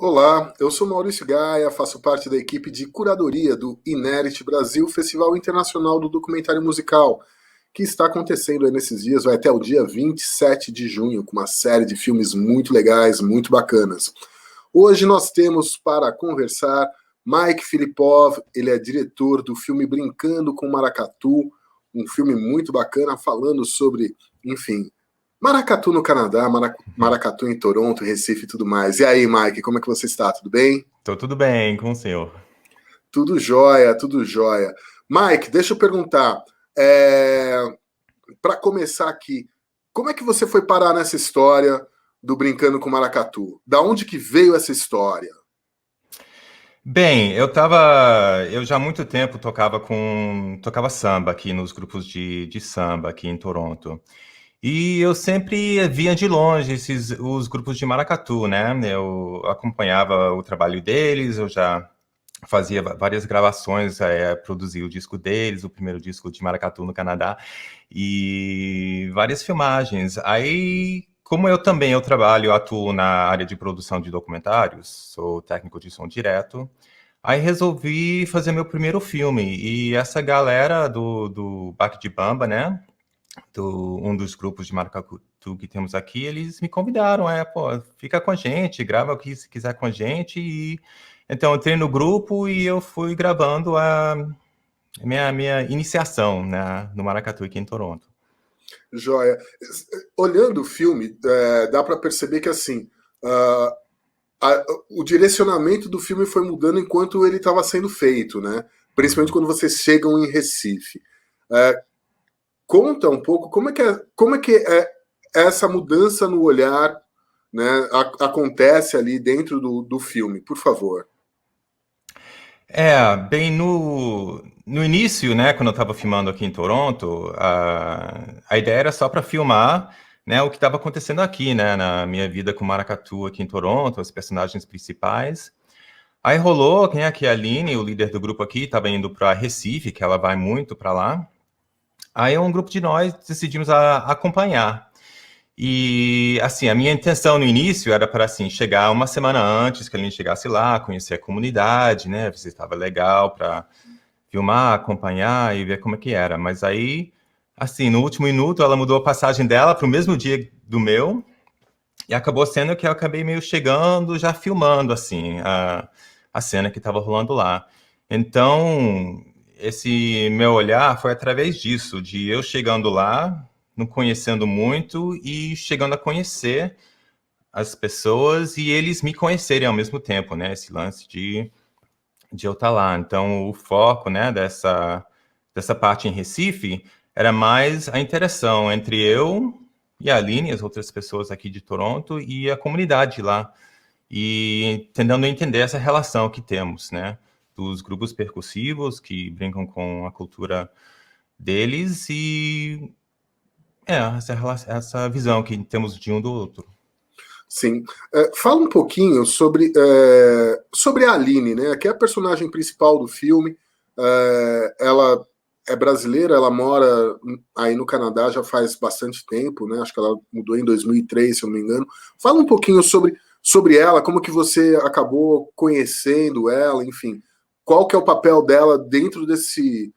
Olá, eu sou Maurício Gaia, faço parte da equipe de curadoria do Inérit Brasil, Festival Internacional do Documentário Musical, que está acontecendo aí nesses dias, vai até o dia 27 de junho, com uma série de filmes muito legais, muito bacanas. Hoje nós temos para conversar Mike Filipov, ele é diretor do filme Brincando com Maracatu, um filme muito bacana falando sobre, enfim, Maracatu no Canadá, Maracatu em Toronto, Recife e tudo mais. E aí, Mike, como é que você está? Tudo bem? Tô tudo bem com o senhor. Tudo jóia, tudo jóia. Mike, deixa eu perguntar, para começar aqui, como é que você foi parar nessa história do Brincando com Maracatu? Da onde que veio essa história? Bem, eu já há muito tempo tocava samba aqui nos grupos de samba aqui em Toronto. E eu sempre via de longe os grupos de maracatu, né? Eu acompanhava o trabalho deles, eu já fazia várias gravações, produzi o disco deles, o primeiro disco de maracatu no Canadá, e várias filmagens. Aí, como eu trabalho, atuo na área de produção de documentários, sou técnico de som direto, aí resolvi fazer meu primeiro filme. E essa galera do Baque de Bamba, né? Um dos grupos de maracatu que temos aqui, eles me convidaram, pô, fica com a gente, grava o que se quiser com a gente. E então eu entrei no grupo e eu fui gravando a minha iniciação, né, no maracatu aqui em Toronto. Joia. Olhando o filme, dá para perceber que assim, uh, o direcionamento do filme foi mudando enquanto ele estava sendo feito, né? Principalmente Uhum. quando vocês chegam em Recife. Conta um pouco como é que é essa mudança no olhar, né, acontece ali dentro do filme, por favor. Bem no início, né, quando eu estava filmando aqui em Toronto, a ideia era só para filmar, né, o que estava acontecendo aqui, né, na minha vida com maracatu aqui em Toronto, os personagens principais. Aí rolou, quem é que é a Aline, o líder do grupo aqui, estava indo para Recife, que ela vai muito para lá. Aí um grupo de nós decidimos acompanhar. E assim, a minha intenção no início era para assim chegar uma semana antes que a gente chegasse lá, conhecer a comunidade, né, ver se estava legal para filmar, acompanhar e ver como é que era. Mas aí, assim, no último minuto, ela mudou a passagem dela para o mesmo dia do meu e acabou sendo que eu acabei meio chegando, já filmando assim a cena que estava rolando lá. Então, esse meu olhar foi através disso, de eu chegando lá, não conhecendo muito e chegando a conhecer as pessoas e eles me conhecerem ao mesmo tempo, né? Esse lance de eu estar lá. Então, o foco, né, dessa parte em Recife era mais a interação entre eu e a Aline, as outras pessoas aqui de Toronto e a comunidade lá. E tentando entender essa relação que temos, né? Dos grupos percussivos que brincam com a cultura deles e essa visão que temos de um do outro. Sim. Fala um pouquinho sobre a Aline, né, que é a personagem principal do filme. Ela é brasileira, ela mora aí no Canadá já faz bastante tempo, né? Acho que ela mudou em 2003, se eu não me engano. Fala um pouquinho sobre ela, como que você acabou conhecendo ela, enfim. Qual que é o papel dela dentro desse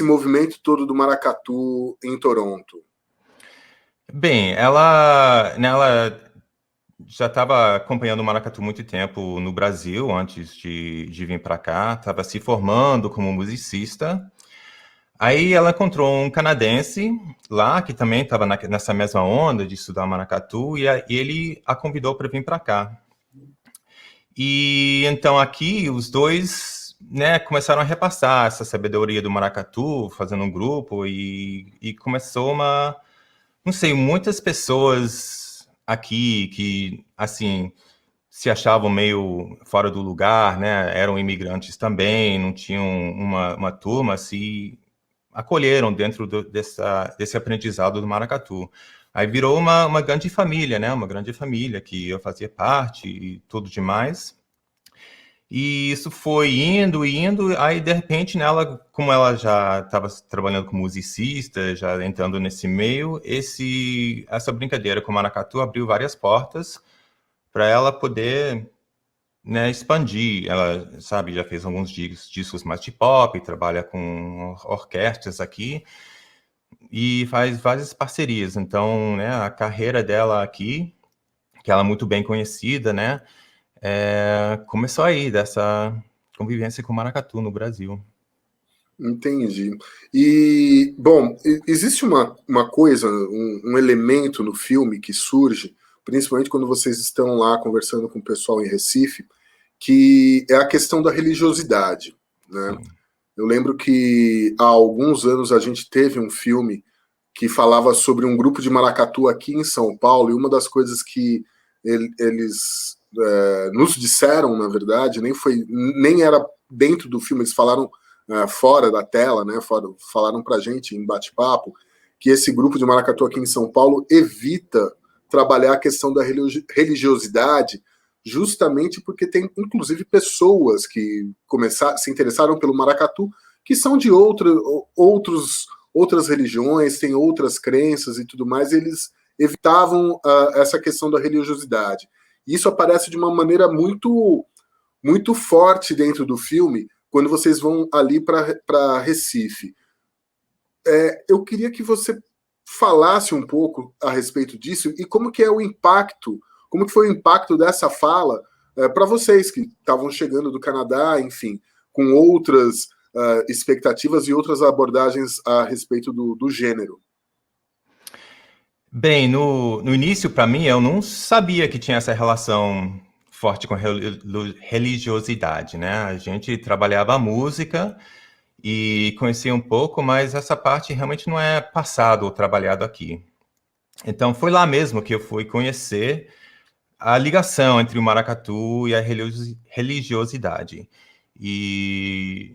movimento todo do maracatu em Toronto? Bem, ela já estava acompanhando o maracatu muito tempo no Brasil, antes de vir para cá, estava se formando como musicista. Aí ela encontrou um canadense lá, que também estava nessa mesma onda de estudar maracatu, e ele a convidou para vir para cá. E então aqui os dois, né, começaram a repassar essa sabedoria do maracatu, fazendo um grupo, e começou não sei, muitas pessoas aqui que, assim, se achavam meio fora do lugar, né? Eram imigrantes também, não tinham uma turma, se acolheram dentro desse aprendizado do maracatu. Aí virou uma grande família, né? Uma grande família que eu fazia parte e tudo demais. E isso foi indo, indo, aí de repente nela, como ela já estava trabalhando como musicista, já entrando nesse meio, essa brincadeira com o maracatu abriu várias portas para ela poder né, expandir. Ela, sabe, já fez alguns discos mais de pop, trabalha com orquestras aqui e faz várias parcerias. Então, né, a carreira dela aqui, que ela é muito bem conhecida, né, começou aí, dessa convivência com o maracatu no Brasil. Entendi. E, bom, existe uma coisa, um elemento no filme que surge, principalmente quando vocês estão lá conversando com o pessoal em Recife, que é a questão da religiosidade, né? Sim. Eu lembro que há alguns anos a gente teve um filme que falava sobre um grupo de maracatu aqui em São Paulo, e uma das coisas que eles nos disseram, na verdade, nem era dentro do filme, eles falaram fora da tela, né? Falaram pra gente em bate-papo que esse grupo de maracatu aqui em São Paulo evita trabalhar a questão da religiosidade, justamente porque tem, inclusive, pessoas que se interessaram pelo maracatu que são de outras religiões, têm outras crenças e tudo mais, e eles evitavam essa questão da religiosidade. E isso aparece de uma maneira muito, muito forte dentro do filme, quando vocês vão ali para Recife. Eu queria que você falasse um pouco a respeito disso e como que é o impacto, como que foi o impacto dessa fala para vocês que estavam chegando do Canadá, enfim, com outras expectativas e outras abordagens a respeito do gênero. Bem, no início, para mim, eu não sabia que tinha essa relação forte com religiosidade, né? A gente trabalhava a música e conhecia um pouco, mas essa parte realmente não é passado ou trabalhado aqui. Então, foi lá mesmo que eu fui conhecer a ligação entre o maracatu e a religiosidade. E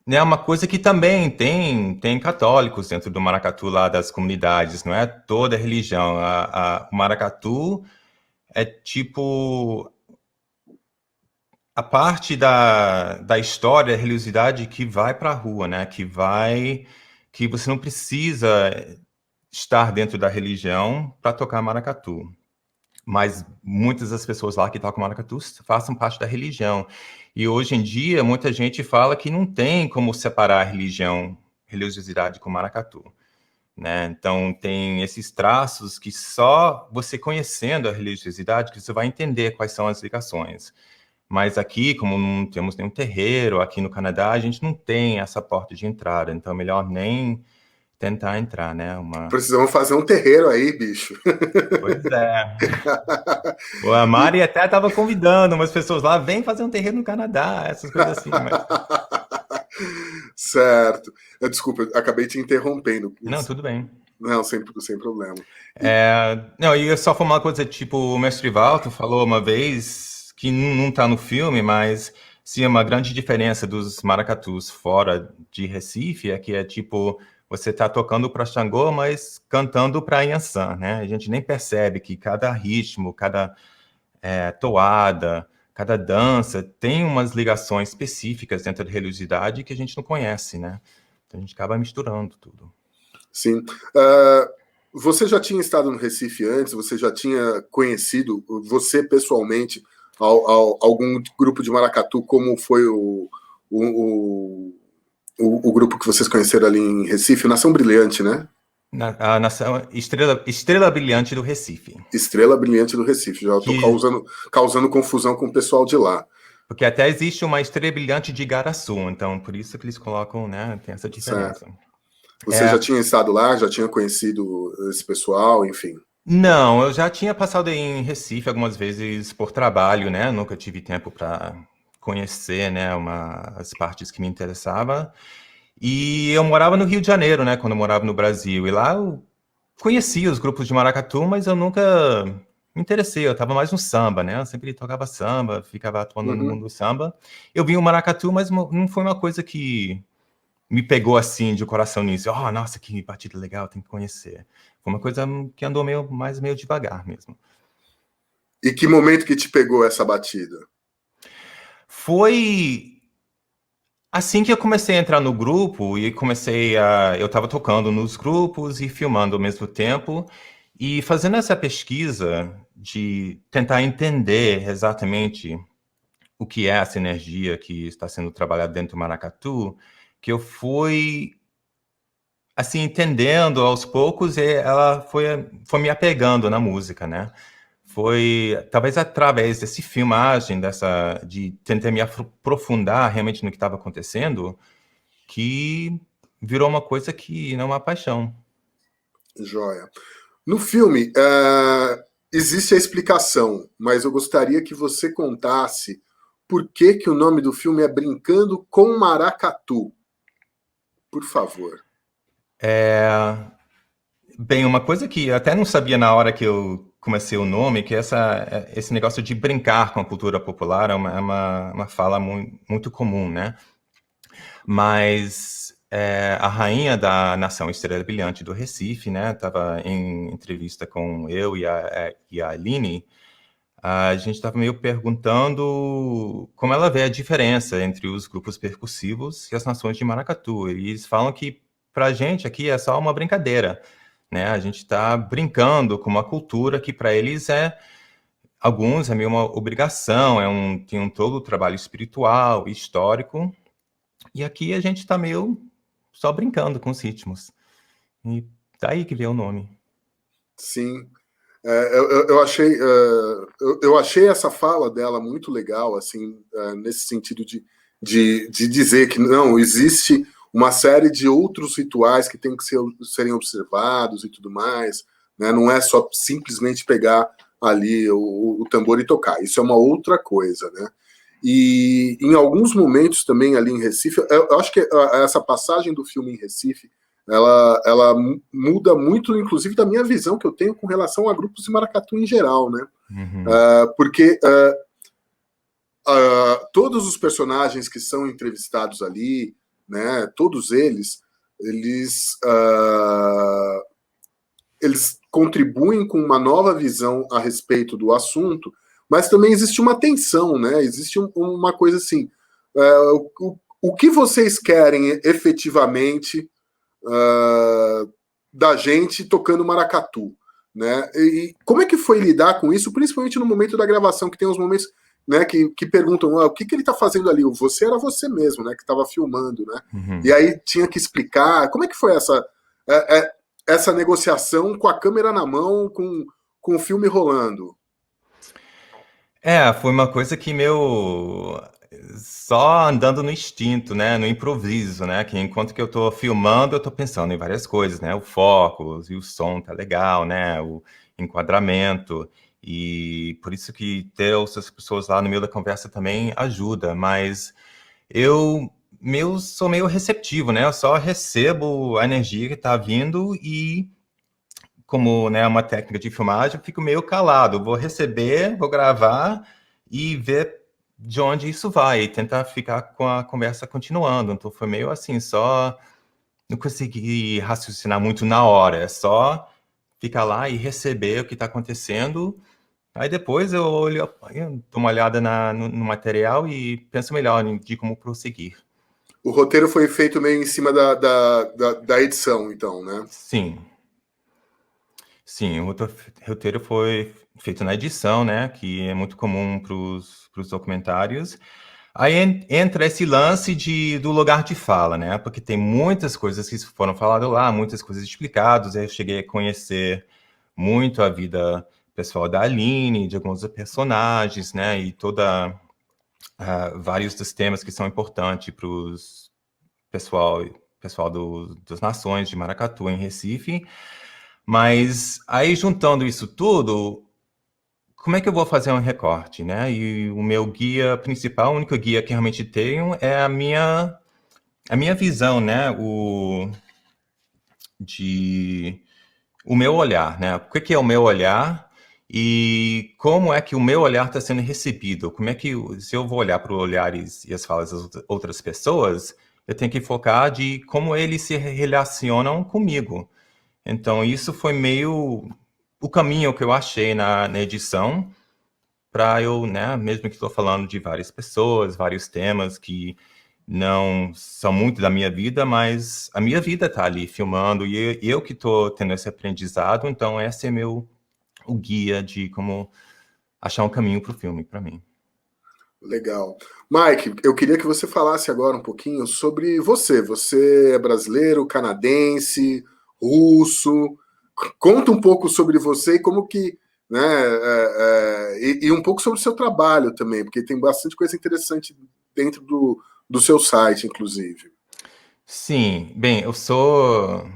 é uma coisa que também tem católicos dentro do maracatu lá das comunidades, não é toda religião. O maracatu é tipo a parte da história, da religiosidade que vai para a rua, né? Que você não precisa estar dentro da religião para tocar maracatu. Mas muitas das pessoas lá que tocam maracatu façam parte da religião. E hoje em dia, muita gente fala que não tem como separar a religiosidade com maracatu, né? Então, tem esses traços que só você conhecendo a religiosidade que você vai entender quais são as ligações. Mas aqui, como não temos nenhum terreiro, aqui no Canadá, a gente não tem essa porta de entrada. Então, é melhor nem tentar entrar, né? Precisamos fazer um terreiro aí, bicho. Pois é. A Mari até estava convidando umas pessoas lá, vem fazer um terreno no Canadá, essas coisas assim, mas... Certo. Desculpa, eu acabei te interrompendo. Não, tudo bem. Não, sem problema. Não, e só foi uma coisa, tipo, o mestre Walter falou uma vez, que não está no filme, mas sim, uma grande diferença dos maracatus fora de Recife é que é tipo, você está tocando para Xangô, mas cantando para Yansan, né? A gente nem percebe que cada ritmo, cada toada, cada dança tem umas ligações específicas dentro da religiosidade que a gente não conhece, né? Então a gente acaba misturando tudo. Sim. Você já tinha estado no Recife antes? Você já tinha conhecido, você pessoalmente, algum grupo de maracatu, como foi o grupo que vocês conheceram ali em Recife? Nação Brilhante, né? A Nação Estrela Brilhante do Recife. Estrela Brilhante do Recife. Já estou causando confusão com o pessoal de lá. Porque até existe uma Estrela Brilhante de Igaraçu, então por isso que eles colocam, né? Tem essa diferença. Certo. Você já tinha estado lá? Já tinha conhecido esse pessoal, enfim? Não, eu já tinha passado em Recife algumas vezes por trabalho, né? Nunca tive tempo para conhecer, né? As partes que me interessavam. E eu morava no Rio de Janeiro, né? Quando eu morava no Brasil. E lá eu conhecia os grupos de maracatu, mas eu nunca me interessei. Eu estava mais no samba, né? Eu sempre tocava samba, ficava atuando no mundo do samba. Eu vi o maracatu, mas não foi uma coisa que me pegou assim de coração nisso. Oh, nossa, que batida legal, tem que conhecer. Foi uma coisa que andou meio devagar mesmo. E que momento que te pegou essa batida? Foi assim que eu comecei a entrar no grupo e eu estava tocando nos grupos e filmando ao mesmo tempo e fazendo essa pesquisa de tentar entender exatamente o que é essa energia que está sendo trabalhada dentro do maracatu, que eu fui assim, entendendo aos poucos, e ela foi me apegando na música, né? Foi talvez através desse filmagem, de tentar me aprofundar realmente no que estava acontecendo, que virou uma coisa que não é uma paixão. Joia. No filme, existe a explicação, mas eu gostaria que você contasse por que, que o nome do filme é Brincando com Maracatu. Por favor. Bem, uma coisa que eu até não sabia na hora que eu comecei o nome, que esse negócio de brincar com a cultura popular é uma fala muito comum, né? Mas a rainha da Nação Estrela Brilhante do Recife, né, estava em entrevista com eu e a Aline, a gente estava meio perguntando como ela vê a diferença entre os grupos percussivos e as nações de maracatu. E eles falam que para a gente aqui é só uma brincadeira, né? A gente está brincando com uma cultura que para eles alguns é meio uma obrigação, tem todo o trabalho espiritual, histórico, e aqui a gente está meio só brincando com os ritmos. E daí que veio o nome. Sim. Eu achei essa fala dela muito legal, assim, nesse sentido de dizer que não existe uma série de outros rituais que tem que serem observados e tudo mais, né? Não é só simplesmente pegar ali o tambor e tocar. Isso é uma outra coisa, né? E em alguns momentos também ali em Recife, eu acho que essa passagem do filme em Recife ela muda muito, inclusive, da minha visão que eu tenho com relação a grupos de maracatu em geral, né? Uhum. Porque todos os personagens que são entrevistados ali, né? Todos eles contribuem com uma nova visão a respeito do assunto, mas também existe uma tensão, né? Existe uma coisa assim, o que vocês querem efetivamente da gente tocando maracatu, né? E como é que foi lidar com isso, principalmente no momento da gravação, que tem uns momentos, né, que perguntam o que ele tá fazendo ali? Você era você mesmo, né, que estava filmando, né? Uhum. E aí tinha que explicar como é que foi essa negociação com a câmera na mão, com o filme rolando. Foi uma coisa que só andando no instinto, né, no improviso, né, que enquanto que eu tô filmando, eu tô pensando em várias coisas, né, o foco e o som tá legal, né, o enquadramento, e por isso que ter outras pessoas lá no meio da conversa também ajuda, mas eu sou meio receptivo, né, eu só recebo a energia que tá vindo e como, né, uma técnica de filmagem, eu fico meio calado. Vou receber, vou gravar e ver de onde isso vai, e tentar ficar com a conversa continuando. Então foi meio assim, só não consegui raciocinar muito na hora, é só ficar lá e receber o que está acontecendo. Aí depois eu olho, eu dou uma olhada no material e penso melhor de como prosseguir. O roteiro foi feito meio em cima da edição, então, né? Sim. Sim, o roteiro foi feito na edição, né, que é muito comum para os documentários. Aí entra esse lance do lugar de fala, né, porque tem muitas coisas que foram faladas lá, muitas coisas explicadas. Aí eu cheguei a conhecer muito a vida pessoal da Aline, de alguns personagens, né, e vários dos temas que são importantes para os pessoal das Nações de Maracatu, em Recife. Mas aí, juntando isso tudo, como é que eu vou fazer um recorte, né? E o meu guia principal, o único guia que realmente tenho é a minha visão, né? O meu olhar, né? O que é o meu olhar e como é que o meu olhar está sendo recebido? Como é que, se eu vou olhar para os olhares e as falas das outras pessoas, eu tenho que focar de como eles se relacionam comigo. Então, isso foi meio o caminho que eu achei na edição para eu, né, mesmo que estou falando de várias pessoas, vários temas que não são muito da minha vida, mas a minha vida está ali filmando e eu que estou tendo esse aprendizado, então esse é o guia de como achar um caminho para o filme, para mim. Legal. Mike, eu queria que você falasse agora um pouquinho sobre você. Você é brasileiro, canadense, russo. Conta um pouco sobre você e como que, né, e um pouco sobre o seu trabalho também, porque tem bastante coisa interessante dentro do seu site, inclusive. Sim, bem, eu sou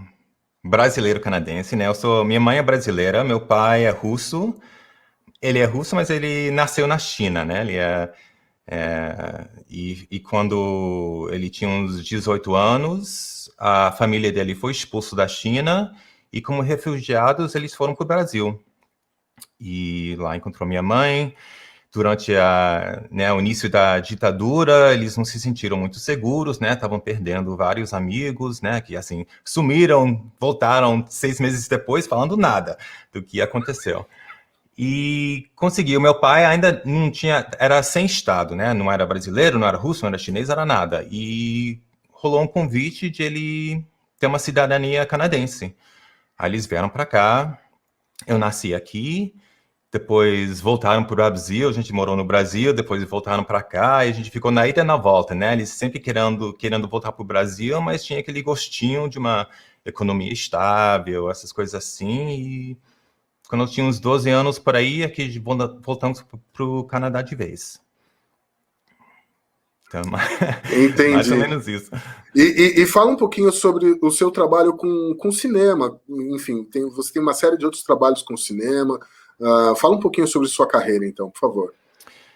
brasileiro canadense, né? Minha mãe é brasileira, meu pai é russo. Ele é russo, mas ele nasceu na China, né? E quando ele tinha uns 18 anos, a família dele foi expulso da China e, como refugiados, eles foram para o Brasil. E lá encontrou minha mãe. Durante o início da ditadura, eles não se sentiram muito seguros, né? Estavam perdendo vários amigos, né? Que, assim, sumiram, voltaram 6 meses depois falando nada do que aconteceu. E conseguiu. Meu pai ainda não tinha, era sem estado, né? Não era brasileiro, não era russo, não era chinês, era nada. E rolou um convite de ele ter uma cidadania canadense. Aí eles vieram para cá, eu nasci aqui, depois voltaram para o Brasil, a gente morou no Brasil, depois voltaram para cá, e a gente ficou na ida e na volta, né? Eles sempre querendo voltar para o Brasil, mas tinha aquele gostinho de uma economia estável, essas coisas assim, e quando eu tinha uns 12 anos por aí, aqui voltamos para o Canadá de vez. Então, mais ou Entendi. menos isso. E fala um pouquinho sobre o seu trabalho com cinema. Enfim, você tem uma série de outros trabalhos com cinema. Fala um pouquinho sobre sua carreira, então, por favor.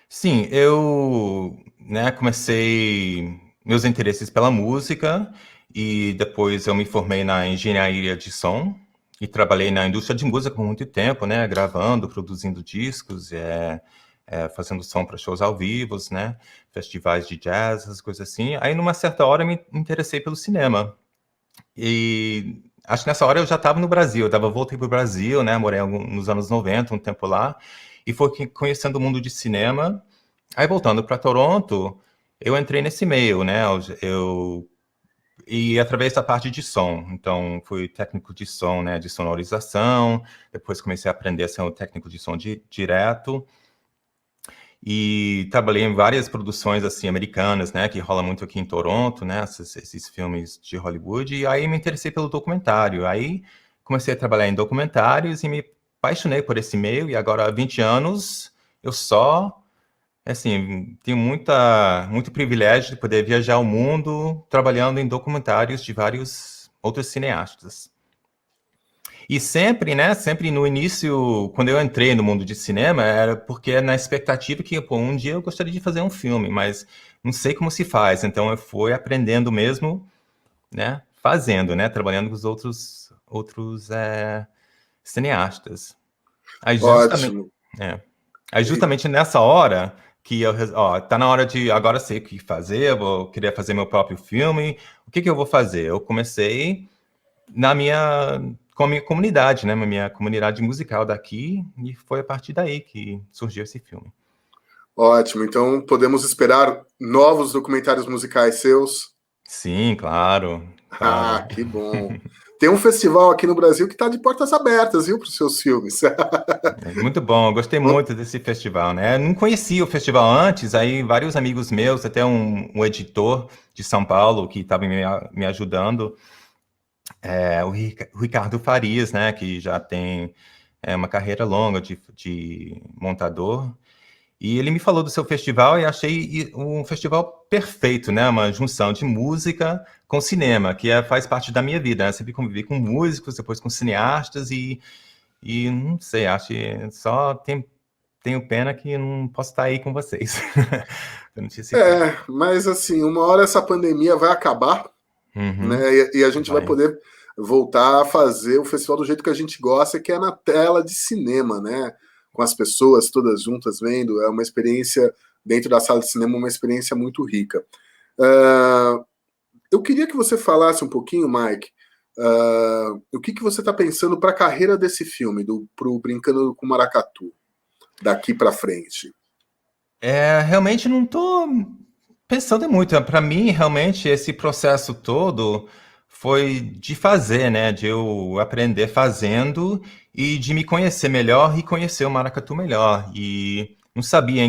Sim, eu, né, comecei meus interesses pela música e depois eu me formei na engenharia de som e trabalhei na indústria de música por muito tempo, né, gravando, produzindo discos, fazendo som para shows ao vivo, né, festivais de jazz, essas coisas assim. Aí, numa certa hora, eu me interessei pelo cinema. E acho que nessa hora eu já estava no Brasil, voltei para o Brasil, né, morei nos anos 90, um tempo lá, e foi conhecendo o mundo de cinema. Aí, voltando para Toronto, eu entrei nesse meio, né, e através da parte de som. Então, fui técnico de som, né, de sonorização, depois comecei a aprender a ser um técnico de som direto, e trabalhei em várias produções, assim, americanas, né, que rola muito aqui em Toronto, né, esses filmes de Hollywood, e aí me interessei pelo documentário. Aí comecei a trabalhar em documentários e me apaixonei por esse meio, e agora há 20 anos eu só, assim, tenho muito privilégio de poder viajar o mundo trabalhando em documentários de vários outros cineastas. E sempre, né, sempre no início, quando eu entrei no mundo de cinema, era porque na expectativa que, pô, um dia eu gostaria de fazer um filme, mas não sei como se faz. Então eu fui aprendendo mesmo, né, fazendo, né, trabalhando com os outros cineastas. Aí justamente, Ótimo. é, aí justamente nessa hora que tá na hora de, agora eu sei o que fazer, eu vou querer fazer meu próprio filme, o que que eu vou fazer? Eu comecei com a minha comunidade, né? Minha comunidade musical daqui, e foi a partir daí que surgiu esse filme. Ótimo. Então, podemos esperar novos documentários musicais seus? Sim, claro, claro. Que bom. Tem um festival aqui no Brasil que está de portas abertas, viu, para os seus filmes. É muito bom, eu gostei muito desse festival, né? Eu não conhecia o festival antes, aí vários amigos meus, até um editor de São Paulo que estava me ajudando, o Ricardo Farias, né? Que já tem uma carreira longa de montador. E ele me falou do seu festival e achei um festival perfeito, né? Uma junção de música com cinema, que faz parte da minha vida, né? Sempre convivi com músicos, depois com cineastas e não sei, acho que só tenho pena que não posso estar aí com vocês. Eu não tinha esse filme. Mas assim, uma hora essa pandemia vai acabar, né? Uhum, E a gente vai vai. poder voltar a fazer o festival do jeito que a gente gosta, que é na tela de cinema, né? Com as pessoas todas juntas vendo. É uma experiência, dentro da sala de cinema, uma experiência muito rica. Uh, eu queria que você falasse um pouquinho, Mike, o que você está pensando para a carreira desse filme, pro Brincando com Maracatu, daqui para frente. Realmente não estou pensando muito. Para mim, realmente, esse processo todo foi de fazer, né? De eu aprender fazendo e de me conhecer melhor e conhecer o maracatu melhor. E não sabia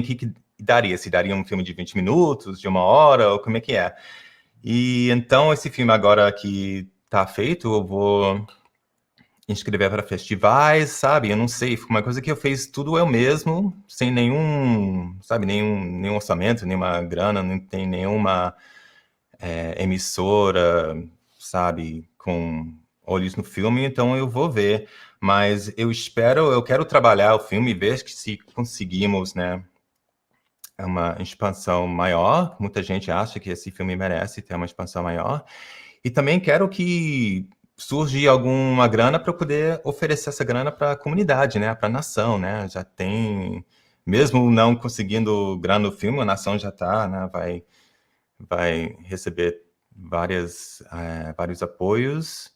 daria? Se daria um filme de 20 minutos, de 1 hora, ou como é que é? E então esse filme agora que tá feito, eu vou inscrever para festivais, sabe? Eu não sei, foi uma coisa que eu fiz tudo eu mesmo, sem nenhum, sabe, nenhum orçamento, nenhuma grana, não tem nenhuma emissora, sabe, com olhos no filme, então eu vou ver. Mas eu quero trabalhar o filme e ver se conseguimos, né, uma expansão maior. Muita gente acha que esse filme merece ter uma expansão maior. E também quero que surja alguma grana para eu poder oferecer essa grana para a comunidade, né, para a nação, né? Já tem, mesmo não conseguindo grana no filme, a nação já está, né, vai receber vários apoios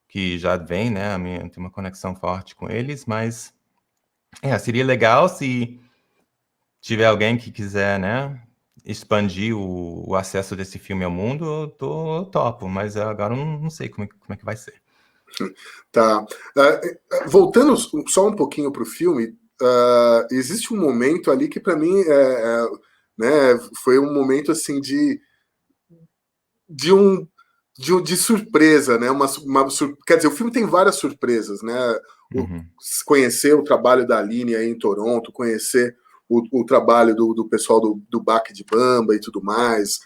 que já vem, né? Tem uma conexão forte com eles, mas seria legal se tiver alguém que quiser, né, expandir o acesso desse filme ao mundo, eu topo, mas agora eu não sei como é que vai ser. Tá. Voltando só um pouquinho para o filme, existe um momento ali que para mim né, foi um momento assim de surpresa, né? Quer dizer, o filme tem várias surpresas, né? Uhum. Conhecer o trabalho da Aline aí em Toronto, conhecer o trabalho do pessoal do Baque de Bamba e tudo mais.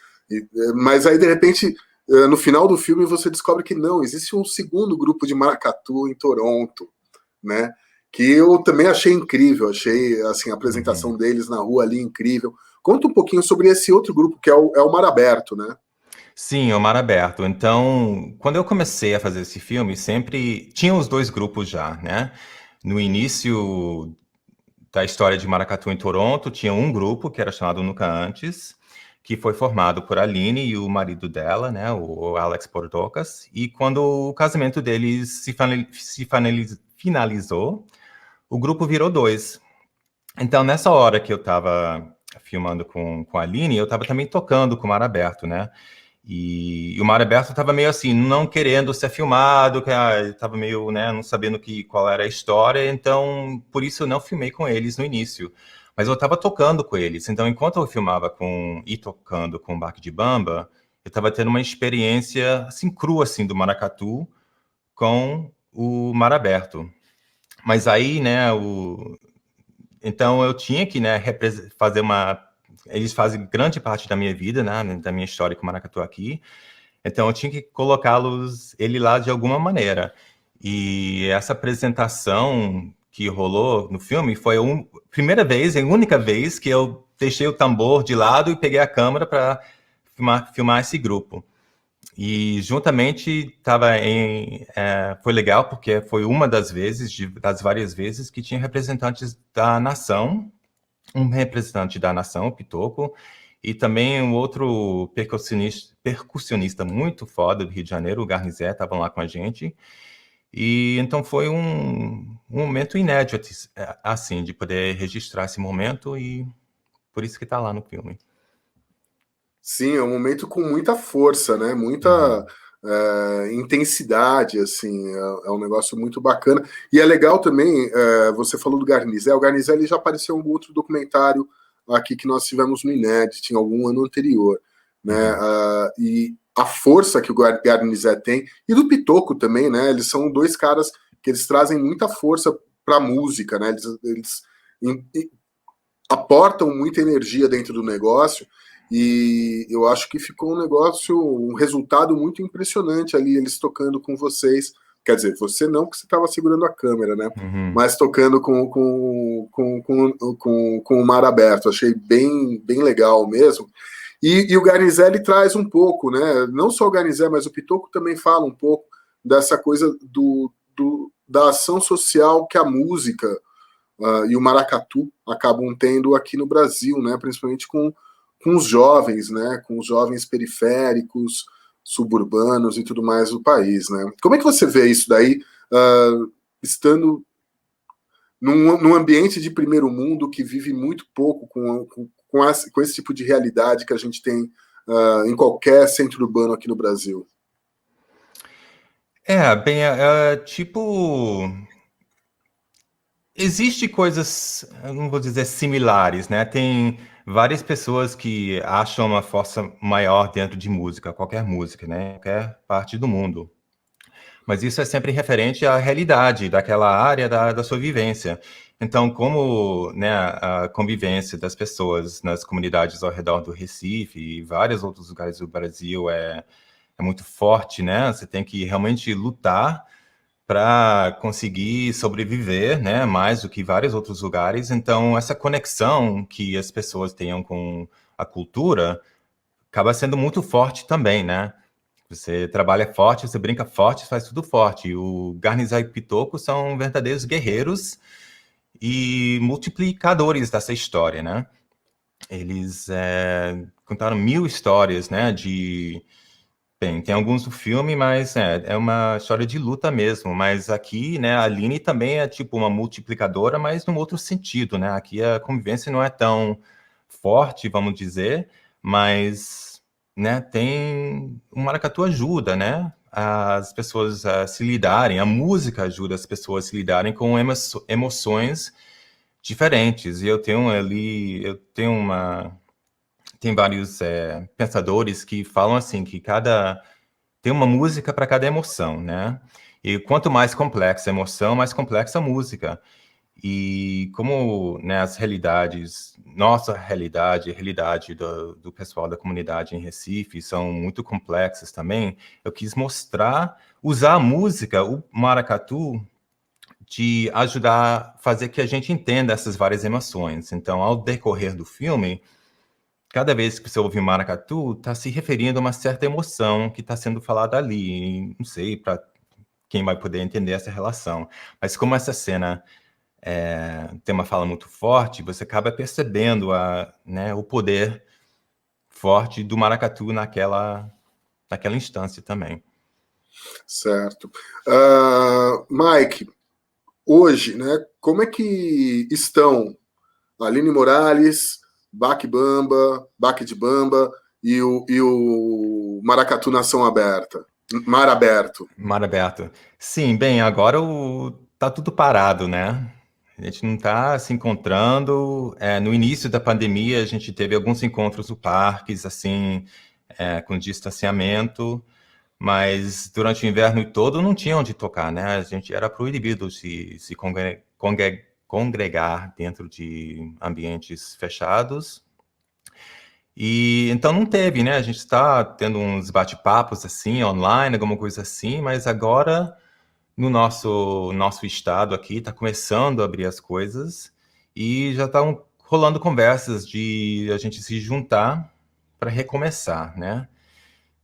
Mas aí, de repente, no final do filme, você descobre que não, existe um segundo grupo de maracatu em Toronto, né? Que eu também achei incrível, achei assim, a apresentação deles na rua ali incrível. Conta um pouquinho sobre esse outro grupo, que é o Mar Aberto, né? Sim, o Mar Aberto. Então, quando eu comecei a fazer esse filme, sempre tinha os dois grupos já, né? No início da história de Maracatu em Toronto, tinha um grupo que era chamado Nunca Antes, que foi formado por Aline e o marido dela, né, o Alex Pordocas. E quando o casamento deles finalizou, o grupo virou dois. Então, nessa hora que eu estava filmando com a Aline, eu estava também tocando com o Mar Aberto, né? E o Mar Aberto estava meio assim, não querendo ser filmado, estava meio, né, não sabendo qual era a história, então por isso eu não filmei com eles no início. Mas eu estava tocando com eles, então enquanto eu filmava e tocando com o Baque de Bamba, eu estava tendo uma experiência assim crua assim do maracatu com o Mar Aberto. Mas aí, né, então eu tinha que, né, fazer eles fazem grande parte da minha vida, né, da minha história com o maracatu aqui. Então eu tinha que ele lá de alguma maneira. E essa apresentação que rolou no filme foi a primeira vez e única vez que eu deixei o tambor de lado e peguei a câmera para filmar esse grupo. E juntamente foi legal porque foi uma das várias vezes que tinha representantes da nação, um representante da nação, o Pitoco, e também um outro percussionista muito foda do Rio de Janeiro, o Garnizé, estavam lá com a gente. E então foi um momento inédito, assim, de poder registrar esse momento e por isso que está lá no filme. Sim, é um momento com muita força, né? Muita intensidade, assim, é um negócio muito bacana. E é legal também, você falou do Garnizé, o Garnizé ele já apareceu em um outro documentário aqui que nós tivemos no Inédit, em algum ano anterior, né? E a força que o Garnizé tem, e do Pitoco também, né? Eles são dois caras que eles trazem muita força para a música, né? Eles aportam muita energia dentro do negócio. E eu acho que ficou um resultado muito impressionante ali, eles tocando com vocês. Quer dizer, você não, que você estava segurando a câmera, né? Mas tocando com o Mar Aberto. Achei bem, bem legal mesmo. E o Garnizé, ele traz um pouco, né? Não só o Garnizé, mas o Pitoco também fala um pouco dessa coisa da ação social que a música e o maracatu acabam tendo aqui no Brasil, né? Principalmente com os jovens, né? Com os jovens periféricos, suburbanos e tudo mais do país, né? Como é que você vê isso daí, estando num ambiente de primeiro mundo que vive muito pouco com esse tipo de realidade que a gente tem em qualquer centro urbano aqui no Brasil? Tipo, Existe coisas, eu não vou dizer similares, né? Tem várias pessoas que acham uma força maior dentro de música, qualquer música, né? Qualquer parte do mundo. Mas isso é sempre referente à realidade daquela área da sua vivência. Então, como, né, a convivência das pessoas nas comunidades ao redor do Recife e vários outros lugares do Brasil é muito forte, né? Você tem que realmente lutar para conseguir sobreviver, né? Mais do que vários outros lugares. Então, essa conexão que as pessoas tenham com a cultura acaba sendo muito forte também, né? Você trabalha forte, você brinca forte, faz tudo forte. E o Garnizai e Pitoco são verdadeiros guerreiros e multiplicadores dessa história, né? Eles contaram 1000 histórias, né? Bem, tem alguns do filme, mas é uma história de luta mesmo. Mas aqui, né, a Aline também é tipo uma multiplicadora, mas num outro sentido, né? Aqui a convivência não é tão forte, vamos dizer, mas, né, tem... O maracatu ajuda, né? As pessoas a se lidarem, a música ajuda as pessoas a se lidarem com emoções diferentes. E eu tenho ali, tem vários pensadores que falam assim, que tem uma música para cada emoção, né? E quanto mais complexa a emoção, mais complexa a música. E como, né, as realidades, nossa realidade, a realidade do pessoal da comunidade em Recife são muito complexas também, eu quis mostrar, usar a música, o maracatu, de ajudar a fazer que a gente entenda essas várias emoções. Então, ao decorrer do filme, cada vez que você ouve maracatu, está se referindo a uma certa emoção que está sendo falada ali. E não sei para quem vai poder entender essa relação. Mas como essa cena tem uma fala muito forte, você acaba percebendo né, o poder forte do maracatu naquela instância também. Certo. Mike, hoje, né, como é que estão Aline Morales, Baque Bamba, Baque de Bamba e o Maracatu Nação Aberta? Mar Aberto. Mar aberto. Sim, bem, agora tá tudo parado, né? A gente não está se encontrando. No início da pandemia, a gente teve alguns encontros no parques, assim, com distanciamento, mas durante o inverno todo não tinha onde tocar, né? A gente era proibido se congregar dentro de ambientes fechados. E então não teve, né? A gente está tendo uns bate-papos assim, online, alguma coisa assim, mas agora no nosso estado aqui está começando a abrir as coisas e já estão rolando conversas de a gente se juntar para recomeçar, né?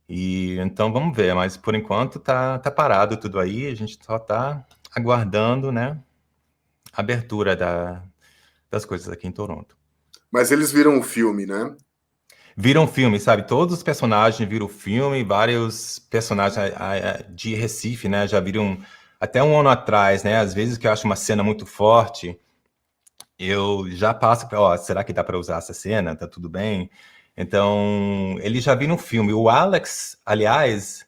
E então vamos ver, mas por enquanto tá parado tudo aí, a gente só está aguardando, né, a abertura das coisas aqui em Toronto. Mas eles viram o filme, né? Viram filme, sabe? Todos os personagens viram filme, vários personagens de Recife, né? Já viram até um ano atrás, né? Às vezes que eu acho uma cena muito forte, eu já passo para, ó, será que dá para usar essa cena? Tá tudo bem? Então, eles já viram o filme. O Alex, aliás,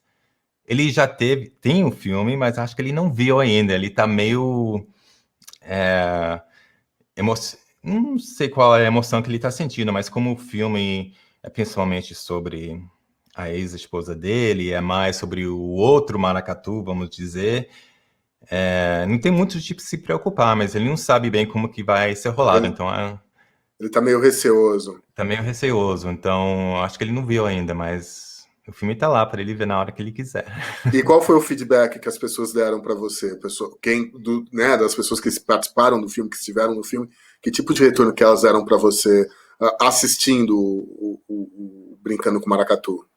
ele já tem o filme, mas acho que ele não viu ainda. Ele tá meio não sei qual é a emoção que ele está sentindo, mas como o filme é principalmente sobre a ex-esposa dele, é mais sobre o outro maracatu, vamos dizer, não tem muito de se preocupar, mas ele não sabe bem como que vai ser rolado, então Ele tá meio receoso. tá meio receoso, então acho que ele não viu ainda, mas o filme tá lá para ele ver na hora que ele quiser. E qual foi o feedback que as pessoas deram para você? Né, das pessoas que participaram do filme, que estiveram no filme, que tipo de retorno que elas deram para você assistindo o Brincando com Maracatu?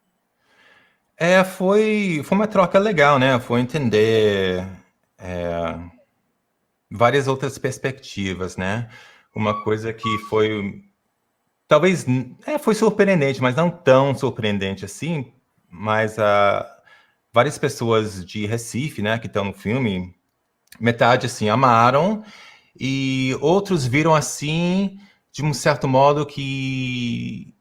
Foi uma troca legal, né? Foi entender várias outras perspectivas, né? Uma coisa que foi talvez foi surpreendente, mas não tão surpreendente assim. Mas várias pessoas de Recife, né, que estão no filme, metade assim amaram e outros viram assim de um certo modo que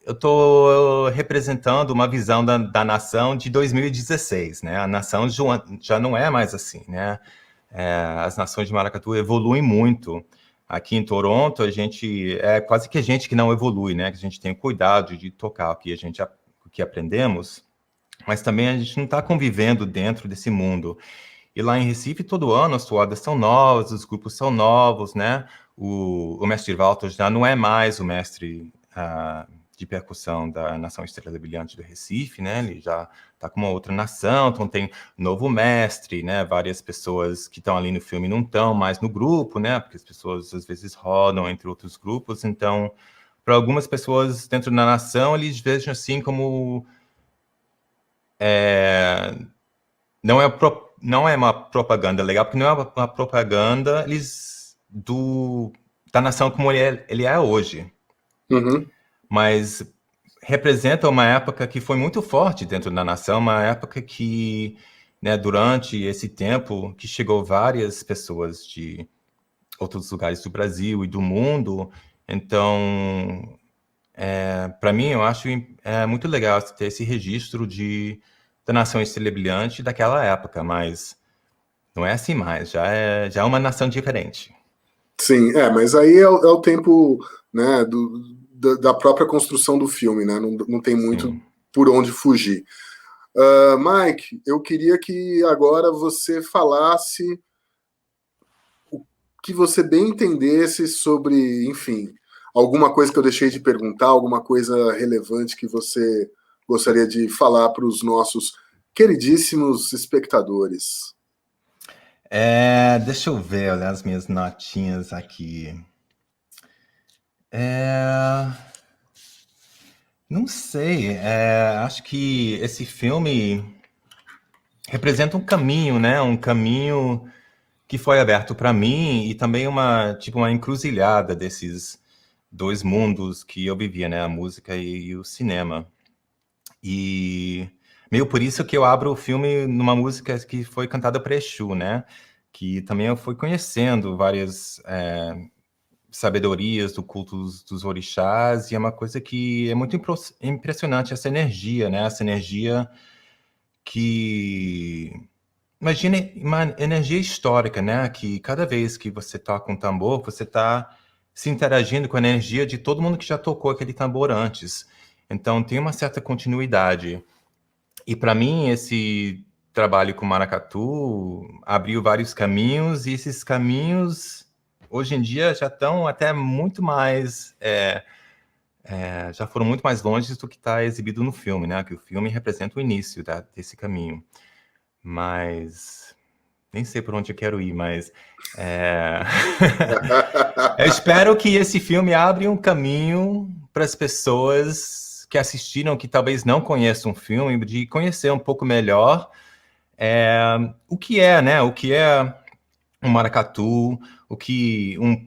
eu estou representando uma visão da nação de 2016, né? A nação já não é mais assim, né? as nações de maracatu evoluem muito. Aqui em Toronto, a gente é quase que a gente que não evolui, né? Que a gente tem o cuidado de tocar o que aprendemos, mas também a gente não está convivendo dentro desse mundo. E lá em Recife, todo ano, as toadas são novas, os grupos são novos, né? O mestre Walter já não é mais o mestre de percussão da Nação Estrela Brilhante do Recife, né? Ele já está com uma outra nação, então tem novo mestre, né? Várias pessoas que estão ali no filme não estão mais no grupo, né? Porque as pessoas às vezes rodam entre outros grupos, então para algumas pessoas dentro da nação, eles vejam assim como não é uma propaganda legal, porque não é uma propaganda da nação como ele é hoje. Uhum. Mas representa uma época que foi muito forte dentro da nação, uma época que, né, durante esse tempo, que chegou várias pessoas de outros lugares do Brasil e do mundo. Então, para mim, eu acho muito legal ter esse registro da nação Estrela Brilhante daquela época, mas não é assim mais, já é uma nação diferente. Sim, mas aí é o tempo, né, da própria construção do filme, né? Não tem muito Sim. por onde fugir. Mike, eu queria que agora você falasse o que você bem entendesse sobre, enfim, alguma coisa que eu deixei de perguntar, alguma coisa relevante que você gostaria de falar para os nossos queridíssimos espectadores. Deixa eu ver, olhar as minhas notinhas aqui. Não sei, acho que esse filme representa um caminho, né? Um caminho que foi aberto para mim e também uma encruzilhada desses dois mundos que eu vivia, né? A música e o cinema. E meio por isso que eu abro o filme numa música que foi cantada por Exu, né? Que também eu fui conhecendo várias sabedorias do culto dos orixás, e é uma coisa que é muito impressionante, essa energia, né? Essa energia que... Imagine uma energia histórica, né? Que cada vez que você toca um tambor, você está se interagindo com a energia de todo mundo que já tocou aquele tambor antes. Então, tem uma certa continuidade. E para mim, esse trabalho com maracatu abriu vários caminhos, e esses caminhos, hoje em dia, já estão até muito mais... já foram muito mais longe do que está exibido no filme, né? Que o filme representa o início desse caminho. Mas... nem sei por onde eu quero ir, mas... eu espero que esse filme abra um caminho para as pessoas que assistiram, que talvez não conheçam o filme, de conhecer um pouco melhor o que é, né? O que é um maracatu,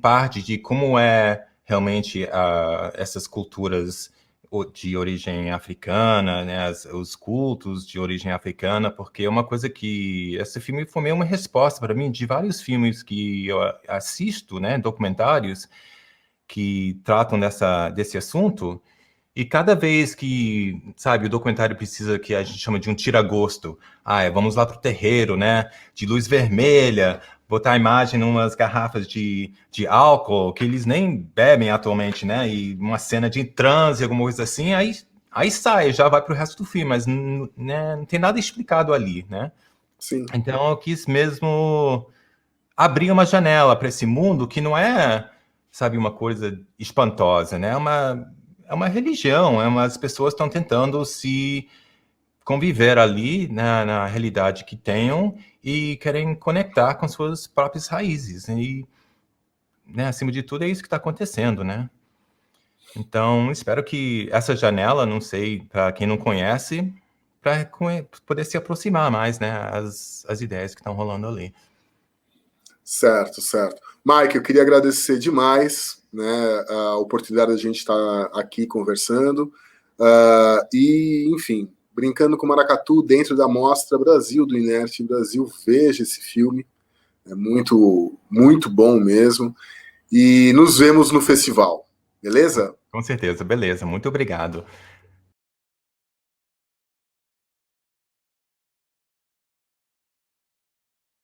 parte de como é realmente essas culturas de origem africana, né? Os cultos de origem africana, porque é uma coisa que esse filme foi meio uma resposta para mim de vários filmes que eu assisto, né? Documentários que tratam desse assunto. E cada vez que, sabe, o documentário precisa, que a gente chama de um tira-gosto. Vamos lá pro terreiro, né? De luz vermelha, botar a imagem em umas garrafas de álcool, que eles nem bebem atualmente, né? E uma cena de transe, alguma coisa assim, aí sai, já vai pro resto do filme, mas né, não tem nada explicado ali, né? Sim. Então eu quis mesmo abrir uma janela para esse mundo que não é, sabe, uma coisa espantosa, né? É uma religião, as pessoas estão tentando se conviver ali, né, na realidade que tenham, e querem conectar com suas próprias raízes. E, né, acima de tudo, é isso que está acontecendo, né? Então, espero que essa janela, não sei, para quem não conhece, para poder se aproximar mais, né, as ideias que estão rolando ali. Certo, certo. Mike, eu queria agradecer demais, né, a oportunidade de a gente estar aqui conversando. E, enfim, brincando com maracatu dentro da Mostra Brasil, do Inerte Brasil. Veja esse filme, é muito, muito bom mesmo. E nos vemos no festival, beleza? Com certeza, beleza. Muito obrigado.